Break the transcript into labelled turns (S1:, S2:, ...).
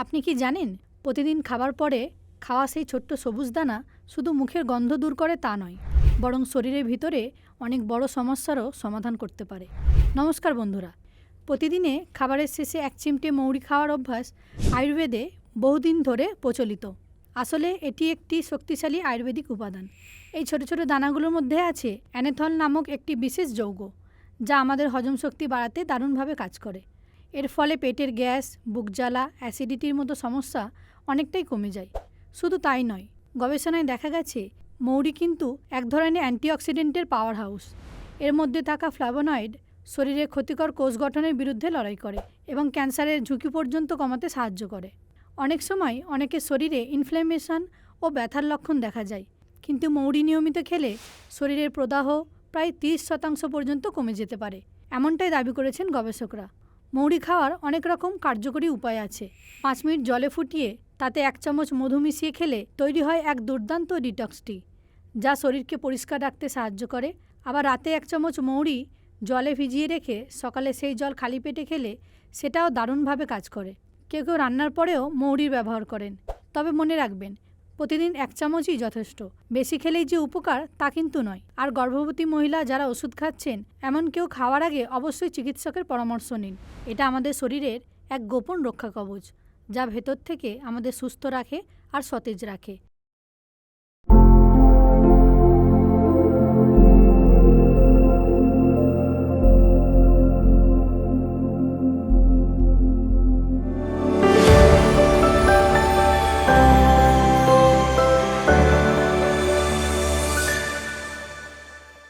S1: আপনি কি জানেন, প্রতিদিন খাবার পরে খাওয়া সেই ছোট্ট সবুজ দানা শুধু মুখের গন্ধ দূর করে তা নয়, বরং শরীরের ভিতরে অনেক বড় সমস্যারও সমাধান করতে পারে। নমস্কার বন্ধুরা, প্রতিদিনে খাবারের শেষে এক চিমটে মৌরি খাওয়ার অভ্যাস আয়ুর্বেদে বহুদিন ধরে প্রচলিত। আসলে এটি একটি শক্তিশালী আয়ুর্বেদিক উপাদান। এই ছোট ছোট দানাগুলোর মধ্যে আছে অ্যানেথল নামক একটি বিশেষ যৌগ, যা আমাদের হজম শক্তি বাড়াতে দারুণভাবে কাজ করে। এর ফলে পেটের গ্যাস, বুক জ্বালা, অ্যাসিডিটির মতো সমস্যা অনেকটাই কমে যায়। শুধু তাই নয়, গবেষণায় দেখা গেছে মৌরি কিন্তু এক ধরনের অ্যান্টিঅক্সিডেন্টের পাওয়ার হাউস। এর মধ্যে থাকা ফ্ল্যাভোনয়েড শরীরের ক্ষতিকর কোষ গঠনের বিরুদ্ধে লড়াই করে এবং ক্যান্সারের ঝুঁকি পর্যন্ত কমাতে সাহায্য করে। অনেক সময় অনেকের শরীরে ইনফ্ল্যামেশন ও ব্যথার লক্ষণ দেখা যায়, কিন্তু মৌরি নিয়মিত খেলে শরীরের প্রদাহ প্রায় 30% পর্যন্ত কমে যেতে পারে, এমনটাই দাবি করেছেন গবেষকরা। মৌরি খাওয়ার অনেক রকম কার্যকরী উপায় আছে। 5 মিনিট জলে ফুটিয়ে তাতে 1 চামচ মধু মিশিয়ে খেলে তৈরি হয় এক দুর্দান্ত ডিটক্স টি, যা শরীরকে পরিষ্কার রাখতে সাহায্য করে। আবার রাতে 1 চামচ মৌরি জলে ভিজিয়ে রেখে সকালে সেই জল খালি পেটে খেলে সেটাও দারুণভাবে কাজ করে। কেউ কেউ রান্নার পরেও মৌরির ব্যবহার করেন, তবে মনে রাখবেন প্রতিদিন 1 চামচই যথেষ্ট। বেশি খেলেই যে উপকার তা কিন্তু নয়। আর গর্ভবতী মহিলা যারা ওষুধ খাচ্ছেন, এমন কেউ খাওয়ার আগে অবশ্যই চিকিৎসকের পরামর্শ নিন। এটা আমাদের শরীরের এক গোপন রক্ষা কবচ, যা ভেতর থেকে আমাদের সুস্থ রাখে আর সতেজ রাখে।